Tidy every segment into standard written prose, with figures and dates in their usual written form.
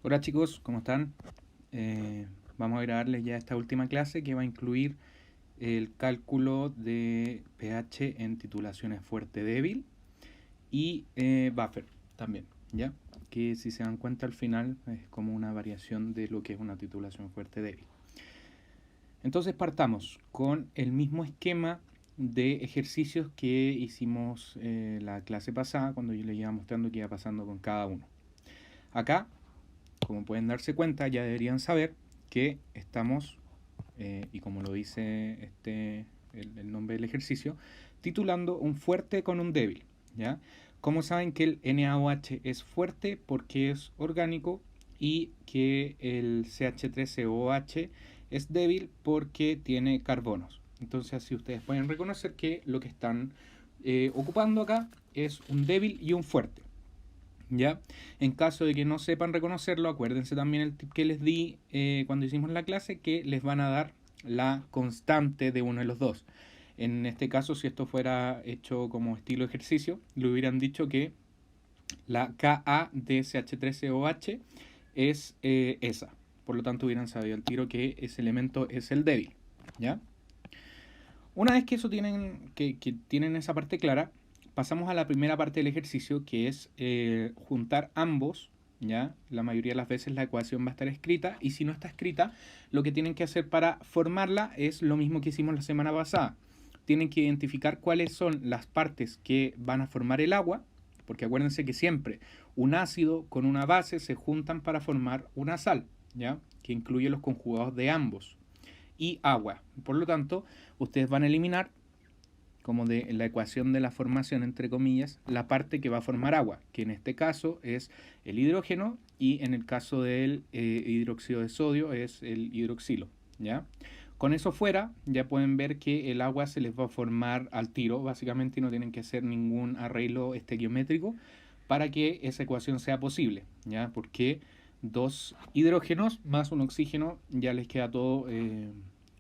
Hola chicos, ¿cómo están? Vamos a grabarles ya esta última clase que va a incluir el cálculo de pH en titulaciones fuerte-débil y buffer también, ¿ya? Que si se dan cuenta al final es como una variación de lo que es una titulación fuerte-débil. Entonces partamos con el mismo esquema de ejercicios que hicimos la clase pasada cuando yo les iba mostrando qué iba pasando con cada uno. Acá, como pueden darse cuenta, ya deberían saber que estamos, y como lo dice el nombre del ejercicio, titulando un fuerte con un débil, ¿ya? Como saben que el NaOH es fuerte porque es orgánico y que el CH3COH es débil porque tiene carbonos. Entonces así ustedes pueden reconocer que lo que están ocupando acá es un débil y un fuerte. ¿Ya? En caso de que no sepan reconocerlo, acuérdense también el tip que les di cuando hicimos la clase, que les van a dar la constante de uno de los dos. En este caso, si esto fuera hecho como estilo ejercicio, le hubieran dicho que la Ka de CH3COH es esa. Por lo tanto, hubieran sabido al tiro que ese elemento es el débil. ¿Ya? Una vez que eso que tienen esa parte clara, pasamos a la primera parte del ejercicio, que es juntar ambos. ¿Ya? La mayoría de las veces la ecuación va a estar escrita, y si no está escrita, lo que tienen que hacer para formarla es lo mismo que hicimos la semana pasada. Tienen que identificar cuáles son las partes que van a formar el agua, porque acuérdense que siempre un ácido con una base se juntan para formar una sal, ¿ya? Que incluye los conjugados de ambos, y agua. Por lo tanto, ustedes van a eliminar, como de la ecuación de la formación, entre comillas, la parte que va a formar agua, que en este caso es el hidrógeno, y en el caso del hidróxido de sodio es el hidroxilo, ¿ya? Con eso fuera, ya pueden ver que el agua se les va a formar al tiro, básicamente, y no tienen que hacer ningún arreglo estequiométrico para que esa ecuación sea posible, ¿ya? Porque dos hidrógenos más un oxígeno ya les queda todo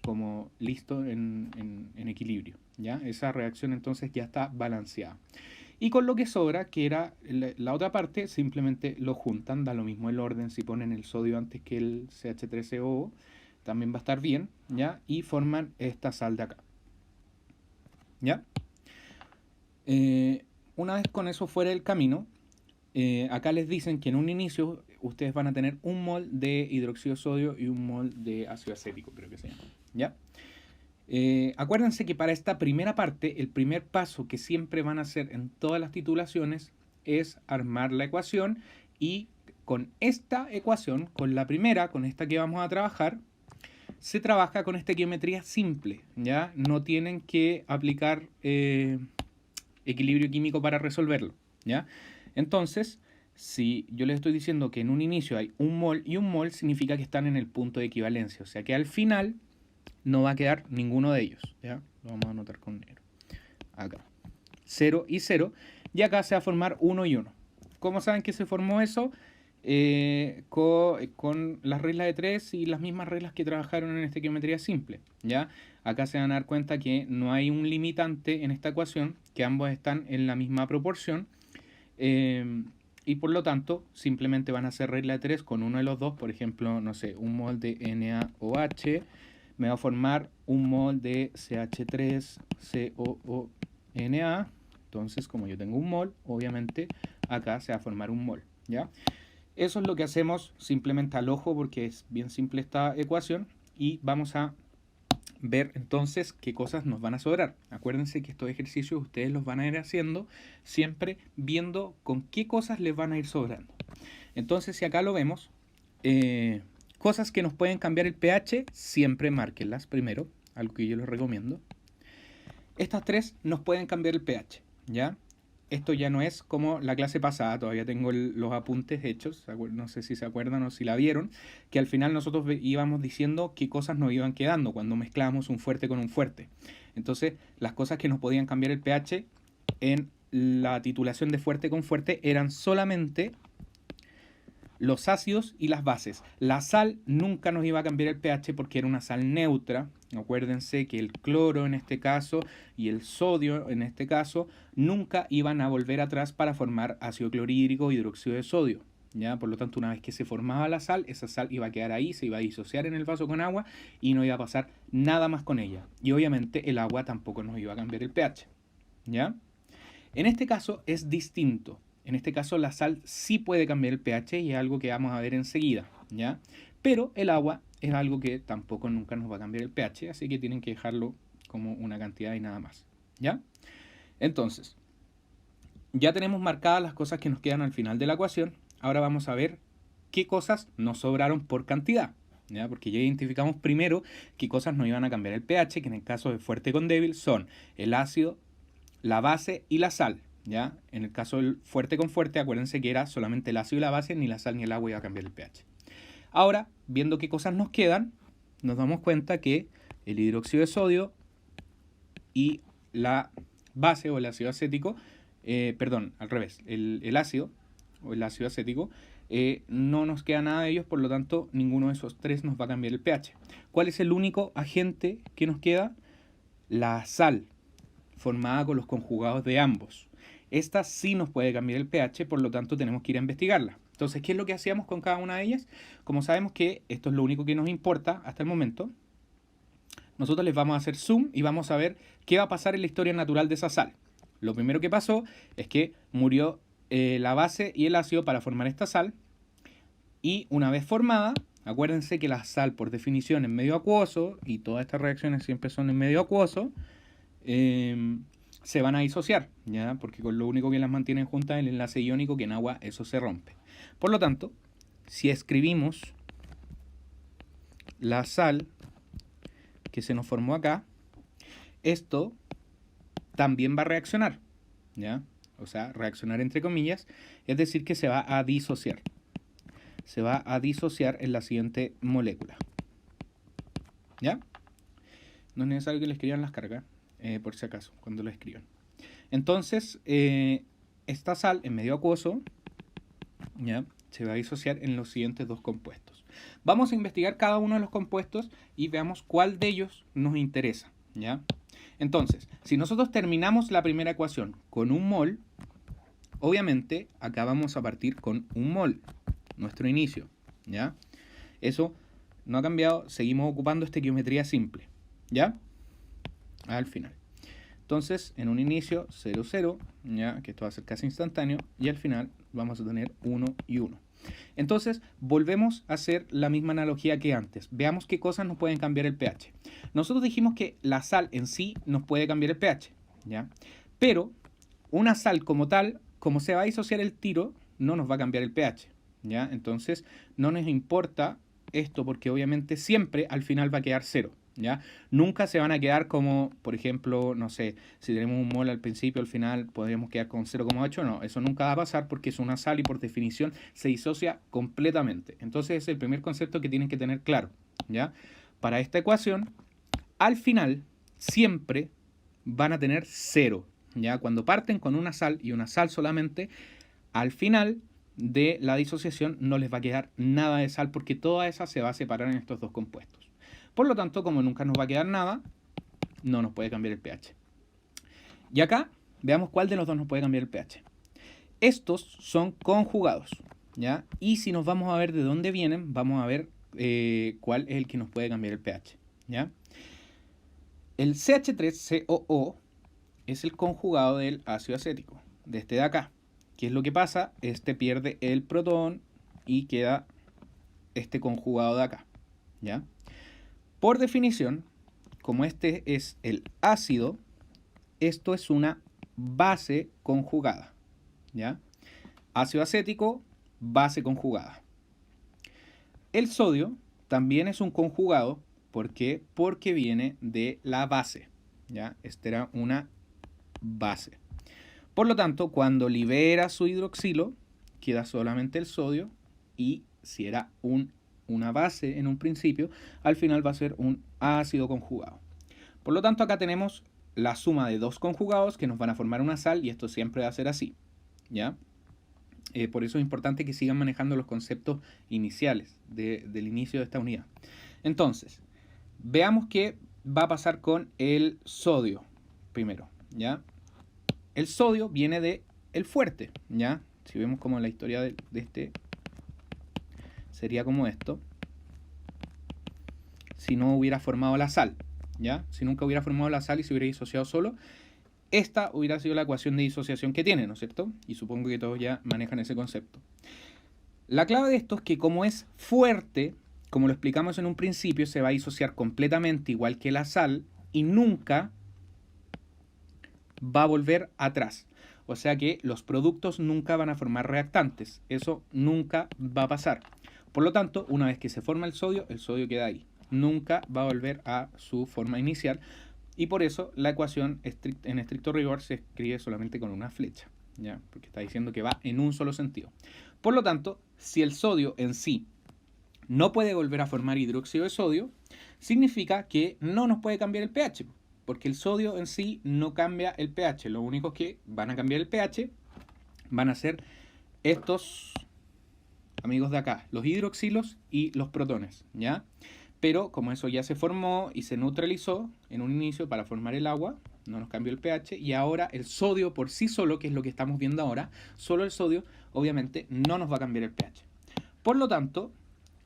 como listo en equilibrio, ¿ya? Esa reacción entonces ya está balanceada. Y con lo que sobra, que era la otra parte, simplemente lo juntan, da lo mismo el orden, si ponen el sodio antes que el CH3COO, también va a estar bien, ¿ya? Y forman esta sal de acá, ¿ya? Una vez con eso fuera del camino, acá les dicen que en un inicio ustedes van a tener un mol de hidróxido de sodio y un mol de ácido acético, creo que se llama, ¿ya? Acuérdense que para esta primera parte, el primer paso que siempre van a hacer en todas las titulaciones es armar la ecuación, y con esta ecuación, con la primera, con esta que vamos a trabajar, se trabaja con estequiometría simple, ¿ya? No tienen que aplicar equilibrio químico para resolverlo, ¿ya? Entonces, si yo les estoy diciendo que en un inicio hay un mol y un mol, significa que están en el punto de equivalencia, o sea que al final no va a quedar ninguno de ellos, ¿ya? Lo vamos a anotar con negro. Acá. 0 y 0. Y acá se va a formar 1 y 1. ¿Cómo saben que se formó eso? Con las reglas de 3 y las mismas reglas que trabajaron en estequiometría simple, ¿ya? Acá se van a dar cuenta que no hay un limitante en esta ecuación, que ambos están en la misma proporción, y por lo tanto simplemente van a hacer regla de 3 con uno de los dos. Por ejemplo, no sé, un mol de NaOH me va a formar un mol de CH3COONA. Entonces, como yo tengo un mol, obviamente acá se va a formar un mol, ¿ya? Eso es lo que hacemos simplemente al ojo, porque es bien simple esta ecuación, y vamos a ver entonces qué cosas nos van a sobrar. Acuérdense que estos ejercicios ustedes los van a ir haciendo siempre viendo con qué cosas les van a ir sobrando. Entonces, si acá lo vemos, cosas que nos pueden cambiar el pH, siempre márquenlas primero, algo que yo les recomiendo. Estas tres nos pueden cambiar el pH, ¿ya? Esto ya no es como la clase pasada, todavía tengo los apuntes hechos, no sé si se acuerdan o si la vieron, que al final nosotros íbamos diciendo qué cosas nos iban quedando cuando mezclábamos un fuerte con un fuerte. Entonces, las cosas que nos podían cambiar el pH en la titulación de fuerte con fuerte eran solamente los ácidos y las bases. La sal nunca nos iba a cambiar el pH porque era una sal neutra. Acuérdense que el cloro en este caso y el sodio en este caso nunca iban a volver atrás para formar ácido clorhídrico o hidróxido de sodio, ¿ya? Por lo tanto, una vez que se formaba la sal, esa sal iba a quedar ahí, se iba a disociar en el vaso con agua y no iba a pasar nada más con ella. Y obviamente el agua tampoco nos iba a cambiar el pH, ¿ya? En este caso es distinto. En este caso la sal sí puede cambiar el pH y es algo que vamos a ver enseguida, ¿ya? Pero el agua es algo que tampoco nunca nos va a cambiar el pH, así que tienen que dejarlo como una cantidad y nada más, ¿ya? Entonces, ya tenemos marcadas las cosas que nos quedan al final de la ecuación. Ahora vamos a ver qué cosas nos sobraron por cantidad, ¿ya? Porque ya identificamos primero qué cosas nos iban a cambiar el pH, que en el caso de fuerte con débil son el ácido, la base y la sal, ¿ya? En el caso del fuerte con fuerte, acuérdense que era solamente el ácido y la base, ni la sal ni el agua iba a cambiar el pH. Ahora, viendo qué cosas nos quedan, nos damos cuenta que el hidróxido de sodio y la base o el ácido acético, perdón, al revés, el ácido o el ácido acético, no nos queda nada de ellos, por lo tanto, ninguno de esos tres nos va a cambiar el pH. ¿Cuál es el único agente que nos queda? La sal, formada con los conjugados de ambos. Esta sí nos puede cambiar el pH, por lo tanto tenemos que ir a investigarla. Entonces, ¿qué es lo que hacíamos con cada una de ellas? Como sabemos que esto es lo único que nos importa hasta el momento, nosotros les vamos a hacer zoom y vamos a ver qué va a pasar en la historia natural de esa sal. Lo primero que pasó es que murió la base y el ácido para formar esta sal, y una vez formada, acuérdense que la sal por definición es medio acuoso, y todas estas reacciones siempre son en medio acuoso, se van a disociar, ¿ya? Porque con lo único que las mantienen juntas es el enlace iónico, que en agua eso se rompe. Por lo tanto, si escribimos la sal que se nos formó acá, esto también va a reaccionar, ¿ya? O sea, reaccionar entre comillas, es decir que se va a disociar. Se va a disociar en la siguiente molécula, ¿ya? No es necesario que le escriban las cargas, por si acaso, cuando lo escriban. Entonces, esta sal en medio acuoso, ¿ya? Se va a disociar en los siguientes dos compuestos. Vamos a investigar cada uno de los compuestos y veamos cuál de ellos nos interesa, ¿ya? Entonces, si nosotros terminamos la primera ecuación con un mol, obviamente acá vamos a partir con un mol, nuestro inicio, ¿ya? Eso no ha cambiado, seguimos ocupando estequiometría simple, ¿ya? Al final. Entonces, en un inicio 0, 0, ya que esto va a ser casi instantáneo, y al final vamos a tener 1 y 1. Entonces, volvemos a hacer la misma analogía que antes. Veamos qué cosas nos pueden cambiar el pH. Nosotros dijimos que la sal en sí nos puede cambiar el pH, ¿ya? Pero una sal como tal, como se va a disociar el tiro, no nos va a cambiar el pH, ¿ya? Entonces, no nos importa esto porque obviamente siempre al final va a quedar 0. ¿Ya? Nunca se van a quedar como, por ejemplo, no sé, si tenemos un mol al principio, al final podríamos quedar con 0,8. No, eso nunca va a pasar porque es una sal y por definición se disocia completamente. Entonces es el primer concepto que tienen que tener claro, ¿ya? Para esta ecuación, al final siempre van a tener 0, ¿ya? Cuando parten con una sal y una sal solamente, al final de la disociación no les va a quedar nada de sal porque toda esa se va a separar en estos dos compuestos. Por lo tanto, como nunca nos va a quedar nada, no nos puede cambiar el pH. Y acá, veamos cuál de los dos nos puede cambiar el pH. Estos son conjugados, ¿ya? Y si nos vamos a ver de dónde vienen, vamos a ver cuál es el que nos puede cambiar el pH, ¿ya? El CH3COO es el conjugado del ácido acético, de este de acá. ¿Qué es lo que pasa? Este pierde el protón y queda este conjugado de acá, ¿ya? Por definición, como este es el ácido, esto es una base conjugada, ¿ya? Ácido acético, base conjugada. El sodio también es un conjugado, ¿por qué? Porque viene de la base, ¿ya? Esta era una base. Por lo tanto, cuando libera su hidroxilo, queda solamente el sodio, y si era una base en un principio, al final va a ser un ácido conjugado. Por lo tanto, acá tenemos la suma de dos conjugados que nos van a formar una sal, y esto siempre va a ser así, ¿ya? Por eso es importante que sigan manejando los conceptos iniciales del inicio de esta unidad. Entonces, veamos qué va a pasar con el sodio primero, ¿ya? El sodio viene de el fuerte, ¿ya? Si vemos como la historia de este sería como esto, si no hubiera formado la sal, ¿ya? Si nunca hubiera formado la sal y se hubiera disociado solo, esta hubiera sido la ecuación de disociación que tiene, ¿no es cierto? Y supongo que todos ya manejan ese concepto. La clave de esto es que como es fuerte, como lo explicamos en un principio, se va a disociar completamente igual que la sal y nunca va a volver atrás. O sea que los productos nunca van a formar reactantes. Eso nunca va a pasar. Por lo tanto, una vez que se forma el sodio queda ahí. Nunca va a volver a su forma inicial. Y por eso la ecuación en estricto rigor se escribe solamente con una flecha, ¿ya? Porque está diciendo que va en un solo sentido. Por lo tanto, si el sodio en sí no puede volver a formar hidróxido de sodio, significa que no nos puede cambiar el pH. Porque el sodio en sí no cambia el pH. Lo único que van a cambiar el pH van a ser estos amigos de acá, los hidroxilos y los protones, ¿ya? Pero como eso ya se formó y se neutralizó en un inicio para formar el agua, no nos cambió el pH, y ahora el sodio por sí solo, que es lo que estamos viendo ahora, solo el sodio, obviamente no nos va a cambiar el pH. Por lo tanto,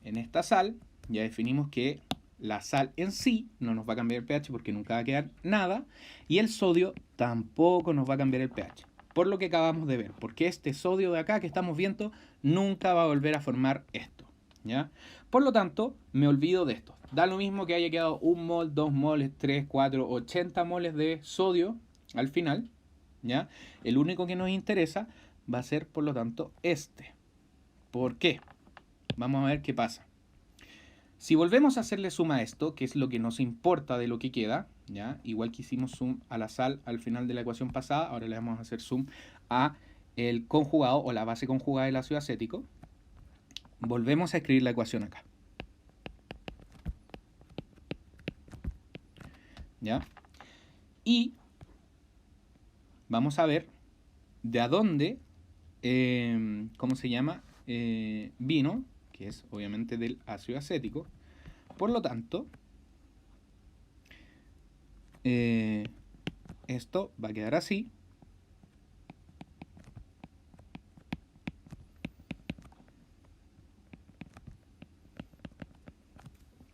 en esta sal ya definimos que la sal en sí no nos va a cambiar el pH porque nunca va a quedar nada, y el sodio tampoco nos va a cambiar el pH. Por lo que acabamos de ver, porque este sodio de acá que estamos viendo nunca va a volver a formar esto, ¿ya? Por lo tanto, me olvido de esto. Da lo mismo que haya quedado 1 mol, 2 moles, 3, 4, 80 moles de sodio al final, ¿ya? El único que nos interesa va a ser, por lo tanto, este. ¿Por qué? Vamos a ver qué pasa. Si volvemos a hacerle suma a esto, que es lo que nos importa de lo que queda, ¿ya? Igual que hicimos zoom a la sal al final de la ecuación pasada, ahora le vamos a hacer zoom a el conjugado o la base conjugada del ácido acético. Volvemos a escribir la ecuación acá, ¿ya? Y vamos a ver de a dónde, ¿cómo se llama? Vino, que es obviamente del ácido acético. Por lo tanto, esto va a quedar así.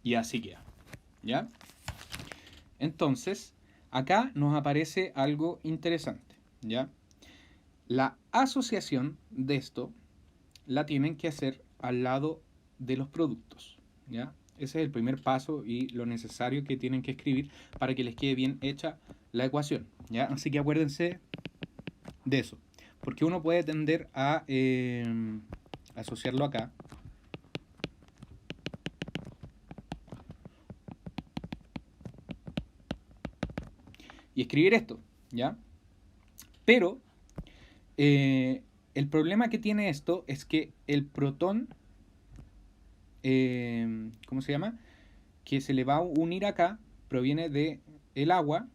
Y así queda, ¿ya? Entonces, acá nos aparece algo interesante, ¿ya? La asociación de esto la tienen que hacer al lado de los productos, ¿ya? Ese es el primer paso y lo necesario que tienen que escribir para que les quede bien hecha la ecuación, ¿ya? Así que acuérdense de eso, porque uno puede tender a asociarlo acá. Y escribir esto, ¿ya? Pero el problema que tiene esto es que el protón, ¿cómo se llama? Que se le va a unir acá, proviene de el agua,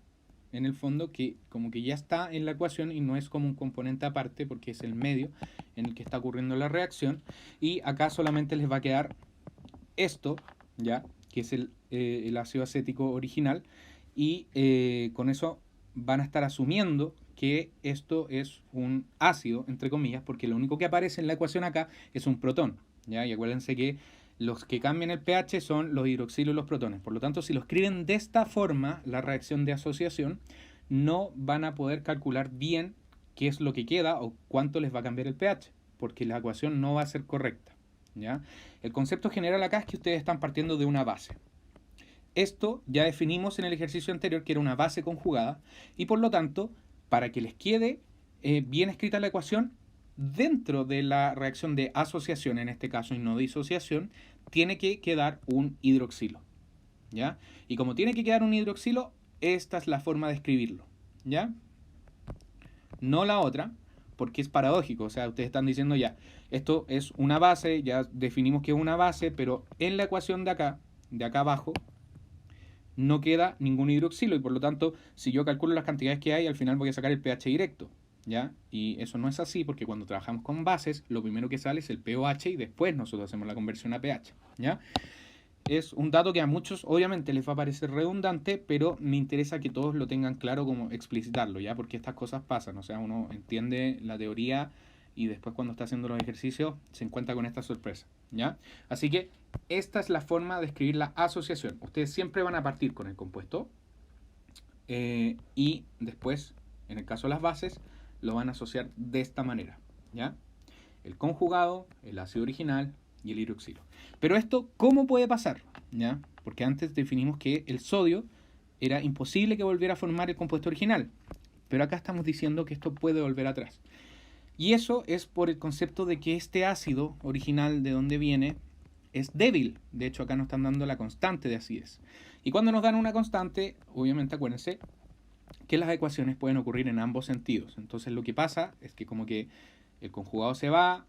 en el fondo, que como que ya está en la ecuación y no es como un componente aparte porque es el medio en el que está ocurriendo la reacción. Y acá solamente les va a quedar esto, ¿ya? Que es el ácido acético original. Y con eso van a estar asumiendo que esto es un ácido, entre comillas, porque lo único que aparece en la ecuación acá es un protón, ¿ya? Y acuérdense que los que cambian el pH son los hidroxilos y los protones. Por lo tanto, si lo escriben de esta forma, la reacción de asociación, no van a poder calcular bien qué es lo que queda o cuánto les va a cambiar el pH, porque la ecuación no va a ser correcta, ¿ya? El concepto general acá es que ustedes están partiendo de una base. Esto ya definimos en el ejercicio anterior que era una base conjugada y por lo tanto, para que les quede bien escrita la ecuación, dentro de la reacción de asociación, en este caso y no disociación, tiene que quedar un hidroxilo, ¿ya? Y como tiene que quedar un hidroxilo, esta es la forma de escribirlo, ¿ya? No la otra, porque es paradójico, o sea, ustedes están diciendo ya, esto es una base, ya definimos que es una base, pero en la ecuación de acá abajo, no queda ningún hidroxilo y por lo tanto, si yo calculo las cantidades que hay, al final voy a sacar el pH directo, ¿ya? Y eso no es así porque cuando trabajamos con bases, lo primero que sale es el pOH y después nosotros hacemos la conversión a pH, ¿ya? Es un dato que a muchos obviamente les va a parecer redundante, pero me interesa que todos lo tengan claro como explicitarlo, ¿ya? Porque estas cosas pasan, o sea, uno entiende la teoría y después cuando está haciendo los ejercicios se encuentra con esta sorpresa, ¿ya? Así que esta es la forma de escribir la asociación. Ustedes siempre van a partir con el compuesto y después, en el caso de las bases, lo van a asociar de esta manera, ¿ya? El conjugado, el ácido original y el hidroxilo. Pero esto, ¿cómo puede pasar? ¿Ya? Porque antes definimos que el sodio era imposible que volviera a formar el compuesto original. Pero acá estamos diciendo que esto puede volver atrás. Y eso es por el concepto de que este ácido original de donde viene es débil. De hecho, acá nos están dando la constante de acidez. Y cuando nos dan una constante, obviamente acuérdense que las ecuaciones pueden ocurrir en ambos sentidos. Entonces lo que pasa es que como que el conjugado se va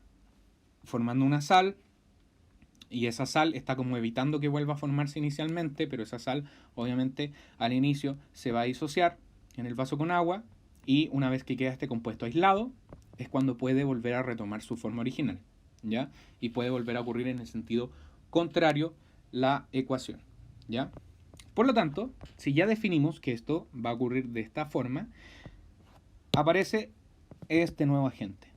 formando una sal y esa sal está como evitando que vuelva a formarse inicialmente, pero esa sal obviamente al inicio se va a disociar en el vaso con agua y una vez que queda este compuesto aislado es cuando puede volver a retomar su forma original, ¿ya? Y puede volver a ocurrir en el sentido contrario la ecuación, ¿ya? Por lo tanto, si ya definimos que esto va a ocurrir de esta forma, aparece este nuevo agente,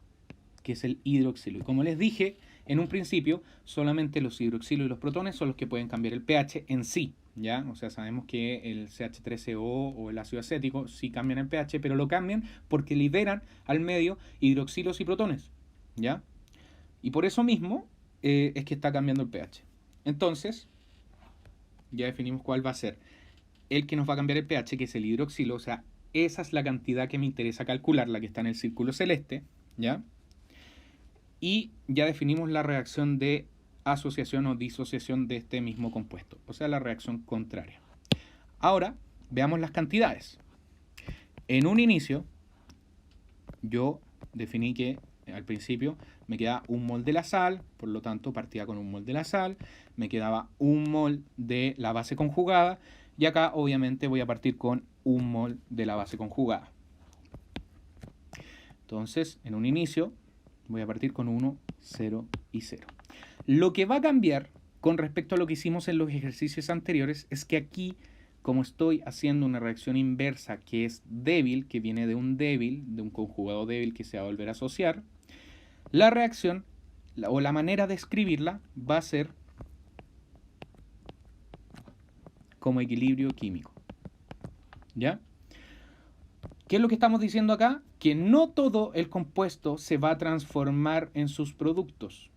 que es el hidroxilo. Y como les dije en un principio, solamente los hidroxilos y los protones son los que pueden cambiar el pH en sí, ¿ya? O sea, sabemos que el CH3CO o el ácido acético sí cambian el pH, pero lo cambian porque liberan al medio hidroxilos y protones, ¿ya? Y por eso mismo es que está cambiando el pH. Entonces, ya definimos cuál va a ser el que nos va a cambiar el pH, que es el hidroxilo, o sea, esa es la cantidad que me interesa calcular, la que está en el círculo celeste, ¿ya? Y ya definimos la reacción de asociación o disociación de este mismo compuesto, o sea, la reacción contraria. Ahora, veamos las cantidades. En un inicio, yo definí que al principio me quedaba 1 mol de la sal, por lo tanto partía con 1 mol de la sal, me quedaba 1 mol de la base conjugada, y acá obviamente voy a partir con 1 mol de la base conjugada. Entonces, en un inicio, voy a partir con 1, 0 y 0. Lo que va a cambiar con respecto a lo que hicimos en los ejercicios anteriores es que aquí, como estoy haciendo una reacción inversa que es débil, que viene de un conjugado débil que se va a volver a asociar, la reacción o la manera de escribirla va a ser como equilibrio químico. ¿Ya? ¿Qué es lo que estamos diciendo acá? Que no todo el compuesto se va a transformar en sus productos,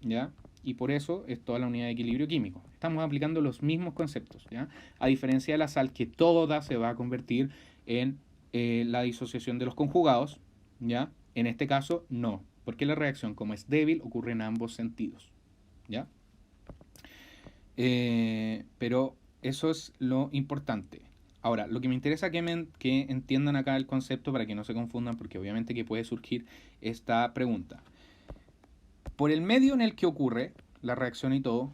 ¿ya? Y por eso es toda la unidad de equilibrio químico. Estamos aplicando los mismos conceptos, ¿ya? A diferencia de la sal, que toda se va a convertir en la disociación de los conjugados, ¿ya? En este caso, no, porque la reacción, como es débil, ocurre en ambos sentidos, ¿ya? Pero eso es lo importante. Ahora, lo que me interesa que entiendan acá el concepto para que no se confundan, porque obviamente que puede surgir esta pregunta. Por el medio en el que ocurre la reacción y todo,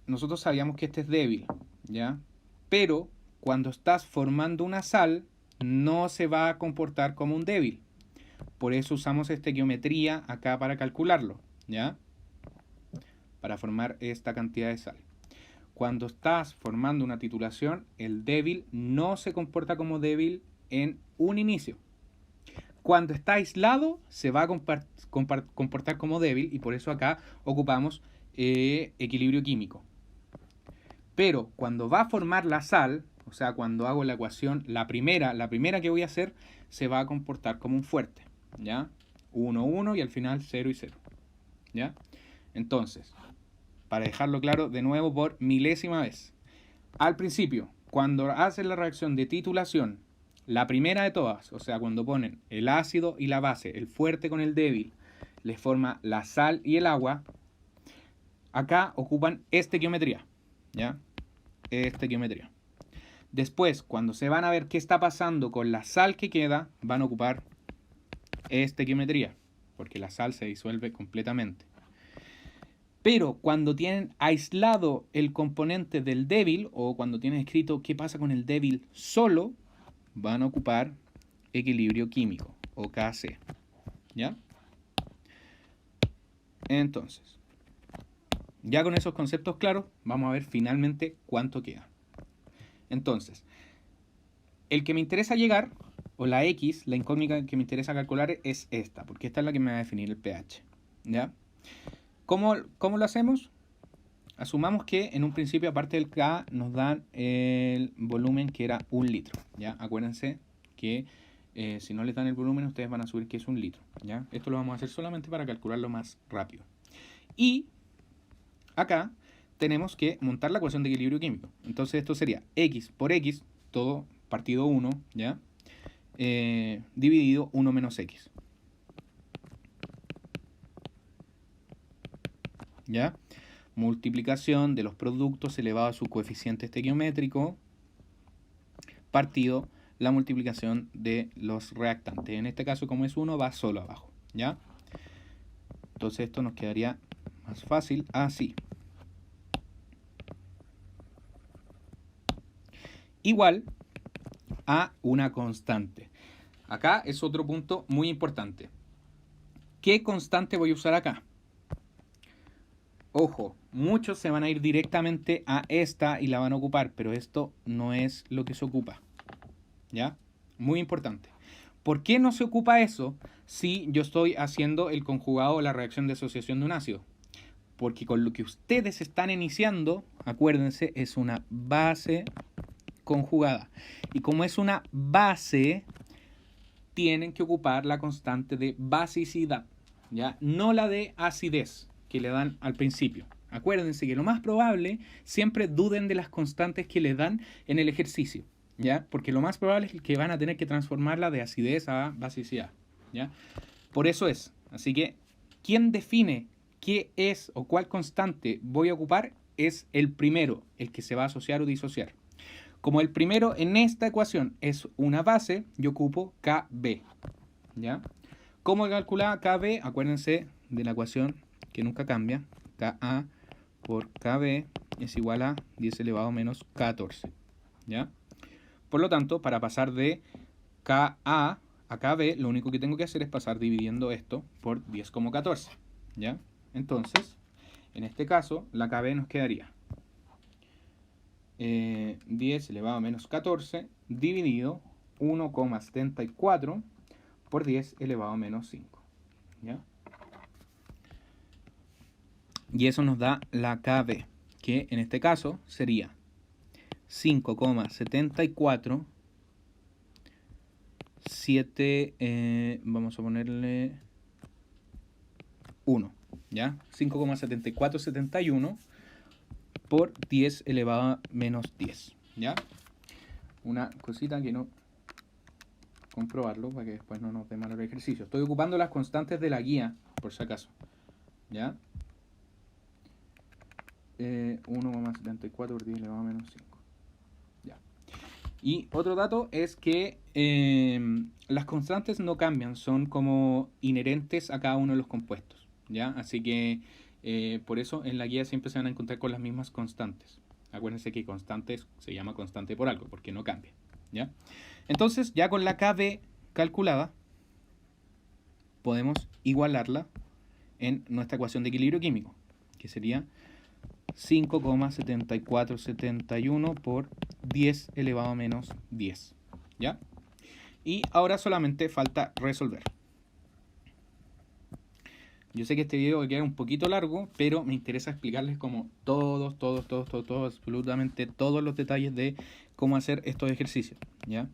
nosotros sabíamos que este es débil, ¿ya? Pero cuando estás formando una sal, no se va a comportar como un débil. Por eso usamos esta estequiometría acá para calcularlo, ¿ya? Para formar esta cantidad de sal. Cuando estás formando una titulación, el débil no se comporta como débil en un inicio. Cuando está aislado, se va a comportar como débil y por eso acá ocupamos equilibrio químico. Pero cuando va a formar la sal, o sea, cuando hago la ecuación, la primera que voy a hacer, se va a comportar como un fuerte, ¿ya? 1, 1 y al final 0 y 0, ¿ya? Entonces, para dejarlo claro de nuevo por milésima vez. Al principio, cuando hacen la reacción de titulación, la primera de todas, o sea, cuando ponen el ácido y la base, el fuerte con el débil, les forma la sal y el agua, acá ocupan estequiometría, ¿ya? Estequiometría. Después, cuando se van a ver qué está pasando con la sal que queda, van a ocupar estequiometría, porque la sal se disuelve completamente. Pero cuando tienen aislado el componente del débil, o cuando tienen escrito qué pasa con el débil solo, van a ocupar equilibrio químico, o KC. ¿Ya? Entonces, ya con esos conceptos claros, vamos a ver finalmente cuánto queda. Entonces, el que me interesa llegar o la X, la incógnita que me interesa calcular es esta, porque esta es la que me va a definir el pH, ¿ya? ¿Cómo lo hacemos? Asumamos que en un principio, aparte del K, nos dan el volumen que era 1 litro, ¿ya? Acuérdense que si no les dan el volumen, ustedes van a subir que es 1 litro, ¿ya? Esto lo vamos a hacer solamente para calcularlo más rápido. Y acá tenemos que montar la ecuación de equilibrio químico. Entonces esto sería X por X, todo partido 1, ¿ya? Dividido 1 menos X. ¿Ya? Multiplicación de los productos elevado a su coeficiente estequiométrico partido la multiplicación de los reactantes. En este caso, como es 1, va solo abajo, ¿ya? Entonces esto nos quedaría más fácil así. Igual a una constante. Acá es otro punto muy importante. ¿Qué constante voy a usar acá? Ojo, muchos se van a ir directamente a esta y la van a ocupar, pero esto no es lo que se ocupa, ¿ya? Muy importante. ¿Por qué no se ocupa eso si yo estoy haciendo el conjugado o la reacción de asociación de un ácido? Porque con lo que ustedes están iniciando, acuérdense, es una base conjugada. Y como es una base, tienen que ocupar la constante de basicidad, ¿ya? No la de acidez que le dan al principio. Acuérdense que lo más probable, siempre duden de las constantes que les dan en el ejercicio, ¿ya? Porque lo más probable es que van a tener que transformarla de acidez a basicidad, ¿ya? Por eso es. Así que, ¿quién define qué es o cuál constante voy a ocupar? Es el primero, el que se va a asociar o disociar. Como el primero en esta ecuación es una base, yo ocupo KB, ¿ya? ¿Cómo calcular KB? Acuérdense de la ecuación que nunca cambia. Ka por KB es igual a 10 elevado a menos 14, ¿ya? Por lo tanto, para pasar de Ka a KB, lo único que tengo que hacer es pasar dividiendo esto por 10,14, ¿ya? Entonces, en este caso, la KB nos quedaría 10 elevado a menos 14 dividido 1,74 por 10 elevado a menos 5, ¿ya? Y eso nos da la KB, que en este caso sería 5,74 vamos a ponerle 1, ¿ya? 5,7471 por 10 elevado a menos 10, ¿ya? Una cosita que no comprobarlo para que después no nos dé mal el ejercicio. Estoy ocupando las constantes de la guía, por si acaso, ¿ya? 1,74 por 10 elevado a menos 5. Ya. Y otro dato es que las constantes no cambian, son como inherentes a cada uno de los compuestos, ¿ya? Así que por eso en la guía siempre se van a encontrar con las mismas constantes. Acuérdense que constantes se llama constante por algo, porque no cambia, ¿ya? Entonces, ya con la KB calculada, podemos igualarla en nuestra ecuación de equilibrio químico, que sería 5,7471 por 10 elevado a menos 10, ¿ya? Y ahora solamente falta resolver. Yo sé que este video va a quedar un poquito largo, pero me interesa explicarles como todos, absolutamente todos los detalles de cómo hacer estos ejercicios, ¿ya?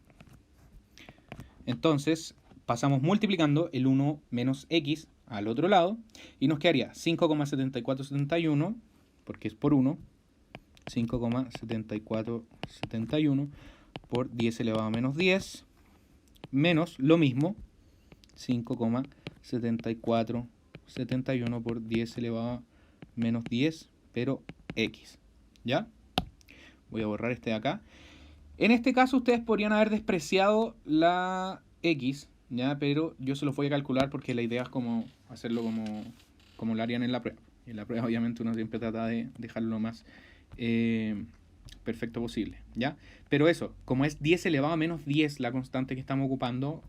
Entonces, pasamos multiplicando el 1 menos x al otro lado y nos quedaría 5,7471, porque es por 1, 5,7471 por 10 elevado a menos 10, menos lo mismo, 5,7471 por 10 elevado a menos 10, pero x, ¿ya? Voy a borrar este de acá. En este caso ustedes podrían haber despreciado la x, ¿ya? Pero yo se los voy a calcular porque la idea es como hacerlo como lo harían en la prueba. En la prueba obviamente uno siempre trata de dejarlo lo más perfecto posible, ¿ya? Pero eso, como es 10 elevado a menos 10 la constante que estamos ocupando,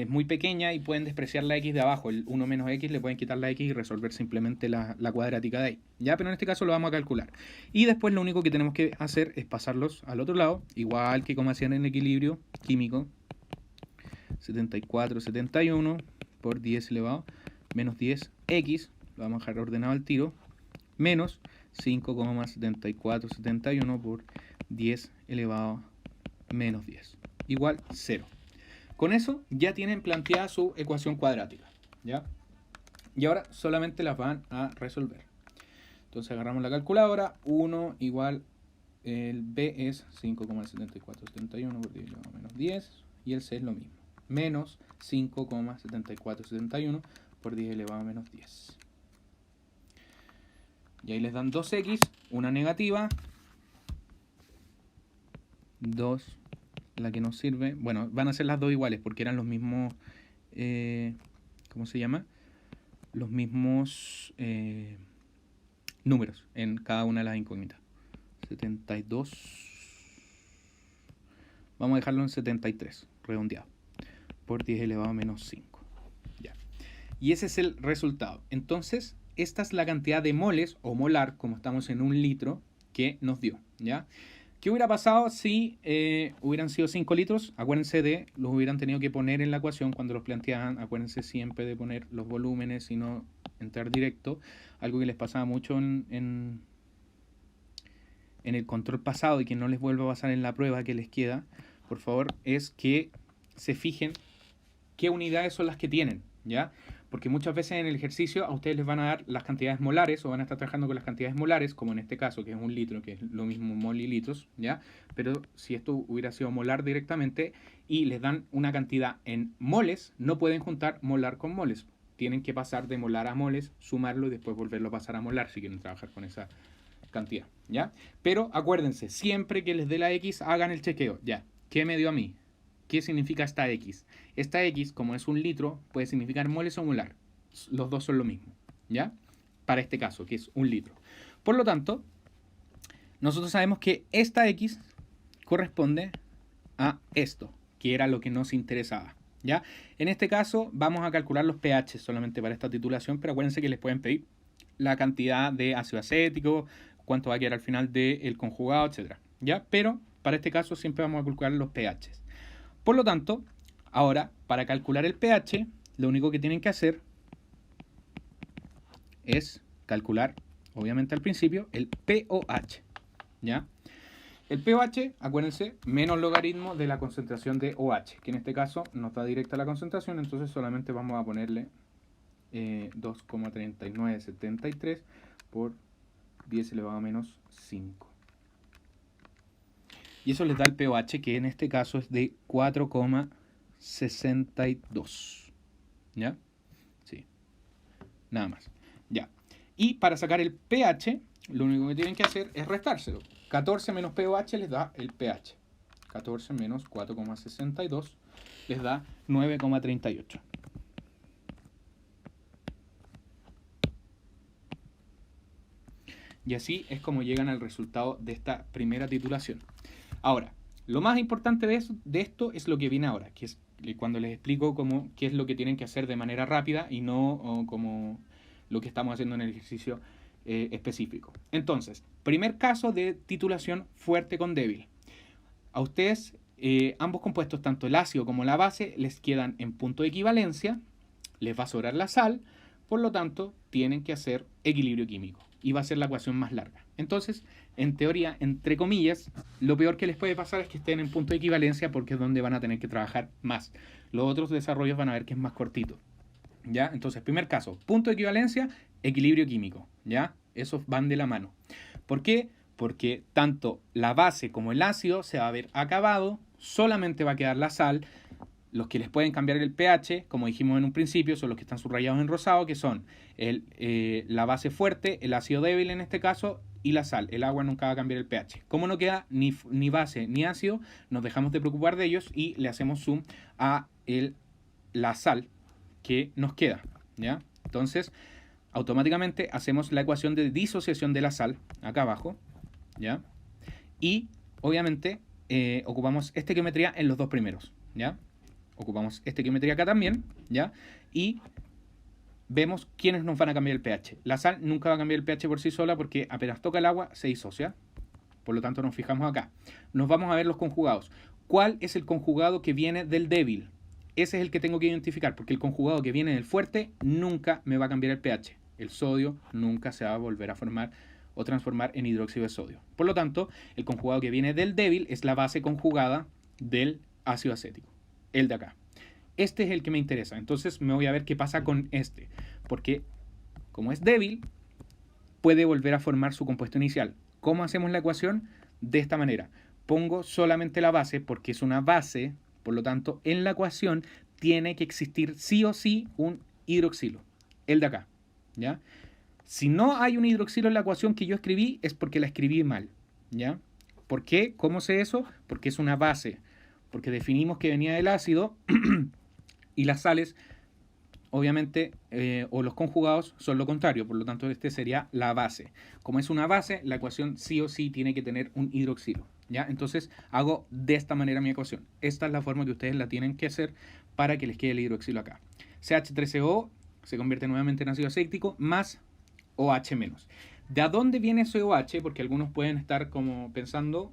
es muy pequeña y pueden despreciar la x de abajo. El 1 menos x le pueden quitar la x y resolver simplemente la cuadrática de ahí. ¿Ya? Pero en este caso lo vamos a calcular. Y después lo único que tenemos que hacer es pasarlos al otro lado, igual que como hacían en equilibrio químico. 74, 71 por 10 elevado menos 10x, lo vamos a dejar ordenado al tiro, menos 5,7471 por 10 elevado menos 10, igual 0. Con eso ya tienen planteada su ecuación cuadrática, ¿ya? Y ahora solamente las van a resolver. Entonces agarramos la calculadora, 1 igual, el b es 5,7471 por 10 elevado menos 10, y el c es lo mismo, menos 5,7471 por 10 elevado a menos 10. Y ahí les dan 2x, una negativa, 2, la que nos sirve. Bueno, van a ser las dos iguales porque eran los mismos, ¿cómo se llama? Los mismos números en cada una de las incógnitas. 72. Vamos a dejarlo en 73, redondeado, por 10 elevado a menos 5. Ya. Y ese es el resultado. Entonces, esta es la cantidad de moles o molar, como estamos en un litro, que nos dio, ¿ya? ¿Qué hubiera pasado si hubieran sido 5 litros? Acuérdense de, los hubieran tenido que poner en la ecuación cuando los planteaban. Acuérdense siempre de poner los volúmenes y no entrar directo. Algo que les pasaba mucho en el control pasado y que no les vuelva a pasar en la prueba que les queda, por favor, es que se fijen qué unidades son las que tienen, ¿ya? Porque muchas veces en el ejercicio a ustedes les van a dar las cantidades molares o van a estar trabajando con las cantidades molares, como en este caso, que es un litro, que es lo mismo mol y litros, ¿ya? Pero si esto hubiera sido molar directamente y les dan una cantidad en moles, no pueden juntar molar con moles. Tienen que pasar de molar a moles, sumarlo y después volverlo a pasar a molar si quieren trabajar con esa cantidad, ¿ya? Pero acuérdense, siempre que les dé la X, hagan el chequeo, ¿ya? ¿Qué me dio a mí? ¿Qué significa esta X? Esta X, como es un litro, puede significar moles o molar. Los dos son lo mismo, ¿ya? Para este caso, que es un litro. Por lo tanto, nosotros sabemos que esta X corresponde a esto, que era lo que nos interesaba, ¿ya? En este caso, vamos a calcular los pH solamente para esta titulación, pero acuérdense que les pueden pedir la cantidad de ácido acético, cuánto va a quedar al final del conjugado, etc., ¿ya? Pero para este caso siempre vamos a calcular los pH. Por lo tanto, ahora, para calcular el pH, lo único que tienen que hacer es calcular, obviamente al principio, el pOH, ¿ya? El pOH, acuérdense, menos logaritmo de la concentración de OH, que en este caso nos da directa la concentración, entonces solamente vamos a ponerle 2,3973 por 10 elevado a menos 5. Y eso les da el pOH, que en este caso es de 4,62. ¿Ya? Sí. Nada más. Ya. Y para sacar el pH, lo único que tienen que hacer es restárselo. 14 menos pOH les da el pH. 14 menos 4,62 les da 9,38. Y así es como llegan al resultado de esta primera titulación. Ahora, lo más importante de esto es lo que viene ahora, que es cuando les explico qué es lo que tienen que hacer de manera rápida y no como lo que estamos haciendo en el ejercicio específico. Entonces, primer caso de titulación fuerte con débil. A ustedes, ambos compuestos, tanto el ácido como la base, les quedan en punto de equivalencia, les va a sobrar la sal, por lo tanto, tienen que hacer equilibrio químico. Y va a ser la ecuación más larga. Entonces, en teoría, entre comillas, lo peor que les puede pasar es que estén en punto de equivalencia porque es donde van a tener que trabajar más. Los otros desarrollos van a ver que es más cortito, ¿ya? Entonces, primer caso, punto de equivalencia, equilibrio químico, ¿ya? Esos van de la mano. ¿Por qué? Porque tanto la base como el ácido se va a ver acabado, solamente va a quedar la sal. Los que les pueden cambiar el pH, como dijimos en un principio, son los que están subrayados en rosado, que son la base fuerte, el ácido débil en este caso, y la sal. El agua nunca va a cambiar el pH. Como no queda ni base ni ácido, nos dejamos de preocupar de ellos y le hacemos zoom a la sal que nos queda, ¿ya? Entonces, automáticamente hacemos la ecuación de disociación de la sal, acá abajo, ¿ya? Y, obviamente, ocupamos estequiometría en los dos primeros, ¿ya? ocupamos esta geometría acá también, ¿ya? Y vemos quiénes nos van a cambiar el pH. La sal nunca va a cambiar el pH por sí sola porque apenas toca el agua se disocia. Por lo tanto nos fijamos acá. Nos vamos a ver los conjugados. ¿Cuál es el conjugado que viene del débil? Ese es el que tengo que identificar, porque el conjugado que viene del fuerte nunca me va a cambiar el pH. El sodio nunca se va a volver a formar o transformar en hidróxido de sodio. Por lo tanto, el conjugado que viene del débil es la base conjugada del ácido acético, el de acá. Este es el que me interesa. Entonces me voy a ver qué pasa con este, porque como es débil, puede volver a formar su compuesto inicial. ¿Cómo hacemos la ecuación? De esta manera. Pongo solamente la base porque es una base, por lo tanto, en la ecuación tiene que existir sí o sí un hidroxilo, el de acá, ¿ya? Si no hay un hidroxilo en la ecuación que yo escribí, es porque la escribí mal, ¿ya? ¿Por qué? ¿Cómo sé eso? Porque es una base, porque definimos que venía del ácido y las sales, obviamente, o los conjugados son lo contrario, por lo tanto este sería la base. Como es una base, la ecuación sí o sí tiene que tener un hidroxilo, ¿ya? Entonces hago de esta manera mi ecuación. Esta es la forma que ustedes la tienen que hacer para que les quede el hidroxilo acá. CH3CO se convierte nuevamente en ácido acético más OH menos. ¿De dónde viene ese OH? Porque algunos pueden estar como pensando,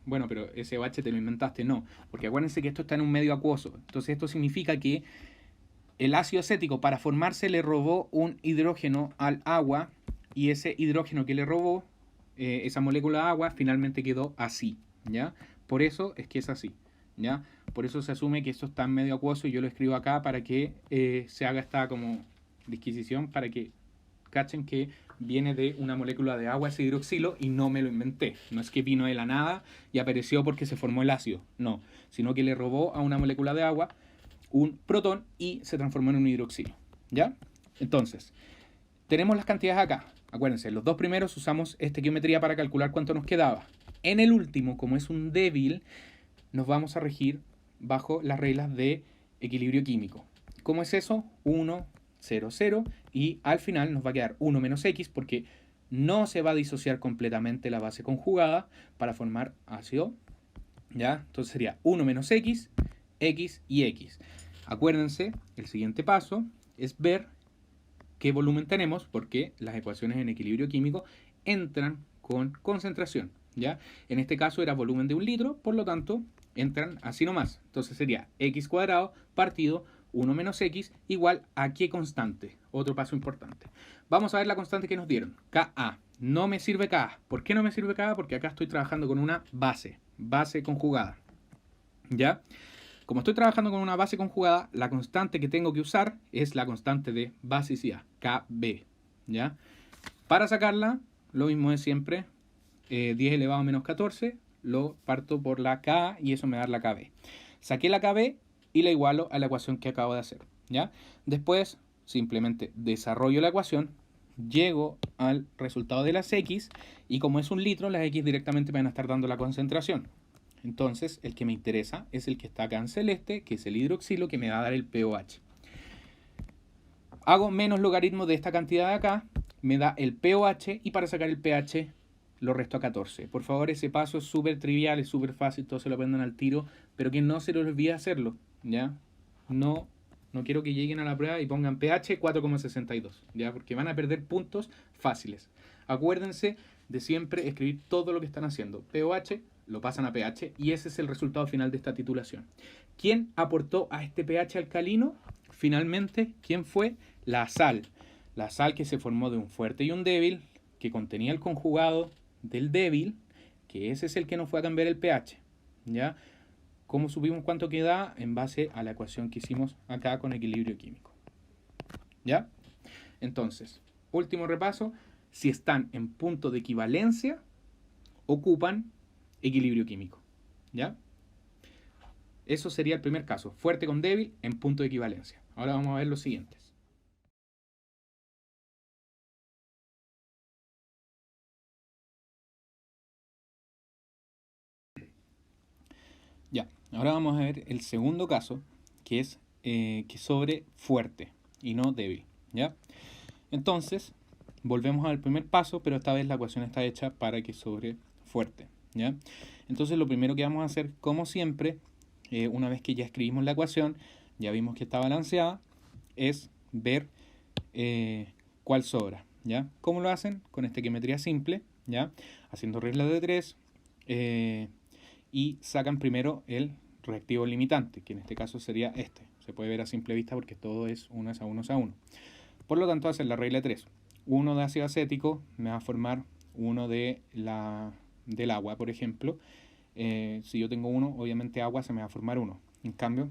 bueno, pero ese OH te lo inventaste. No, porque acuérdense que esto está en un medio acuoso. Entonces esto significa que el ácido acético para formarse le robó un hidrógeno al agua y ese hidrógeno que le robó, esa molécula de agua, finalmente quedó así, ¿ya? Por eso es que es así, ¿ya? Por eso se asume que esto está en medio acuoso y yo lo escribo acá para que se haga esta como disquisición, para que cachen que viene de una molécula de agua ese hidroxilo y no me lo inventé. No es que vino de la nada y apareció porque se formó el ácido, no, sino que le robó a una molécula de agua un protón y se transformó en un hidroxilo, ¿ya? Entonces, tenemos las cantidades acá. Acuérdense, los dos primeros usamos esta geometría para calcular cuánto nos quedaba. En el último, como es un débil, nos vamos a regir bajo las reglas de equilibrio químico. ¿Cómo es eso? 1, 0, 0 y al final nos va a quedar 1 menos X porque no se va a disociar completamente la base conjugada para formar ácido, ¿ya? Entonces sería 1 menos X, X y X. Acuérdense, el siguiente paso es ver qué volumen tenemos porque las ecuaciones en equilibrio químico entran con concentración, ¿ya? En este caso era volumen de 1 litro, por lo tanto entran así nomás. Entonces sería X cuadrado partido 1 menos X igual a ¿qué constante? Otro paso importante. Vamos a ver la constante que nos dieron, Ka. No me sirve Ka. ¿Por qué no me sirve Ka? Porque acá estoy trabajando con una base conjugada, ¿ya? Como estoy trabajando con una base conjugada, la constante que tengo que usar es la constante de basicidad, Kb, ¿ya? Para sacarla, lo mismo de siempre, 10 elevado a menos 14, lo parto por la K y eso me da la Kb. Saqué la Kb y la igualo a la ecuación que acabo de hacer, ¿ya? Después, simplemente desarrollo la ecuación, llego al resultado de las X y como es 1 litro, las X directamente me van a estar dando la concentración. Entonces, el que me interesa es el que está acá en celeste, que es el hidroxilo, que me va a dar el pOH. Hago menos logaritmo de esta cantidad de acá, me da el pOH, y para sacar el pH lo resto a 14. Por favor, ese paso es súper trivial, es súper fácil, todos se lo aprendan al tiro, pero que no se les olvide hacerlo, ¿ya? No quiero que lleguen a la prueba y pongan pH 4,62, ¿ya? Porque van a perder puntos fáciles. Acuérdense de siempre escribir todo lo que están haciendo. pOH lo pasan a pH y ese es el resultado final de esta titulación. ¿Quién aportó a este pH alcalino? Finalmente, ¿quién fue? La sal. La sal que se formó de un fuerte y un débil, que contenía el conjugado del débil, que ese es el que nos fue a cambiar el pH, ¿ya? ¿Cómo supimos cuánto queda? En base a la ecuación que hicimos acá con equilibrio químico, ¿ya? Entonces, último repaso, si están en punto de equivalencia, ocupan equilibrio químico, ¿ya? Eso sería el primer caso, fuerte con débil en punto de equivalencia. Ahora vamos a ver los siguientes. Ya, ahora vamos a ver el segundo caso, que es que sobre fuerte y no débil, ¿ya? Entonces, volvemos al primer paso, pero esta vez la ecuación está hecha para que sobre fuerte, ¿ya? Entonces lo primero que vamos a hacer, como siempre, una vez que ya escribimos la ecuación, ya vimos que está balanceada, es ver cuál sobra, ¿ya? ¿Cómo lo hacen? Con estequiometría simple, ¿ya? Haciendo reglas de 3 y sacan primero el reactivo limitante, que en este caso sería este. Se puede ver a simple vista porque todo es 1 a 1 a 1. Por lo tanto, hacen la regla de 3. 1 de ácido acético me va a formar 1 del agua, por ejemplo. Si yo tengo 1, obviamente agua se me va a formar 1. En cambio,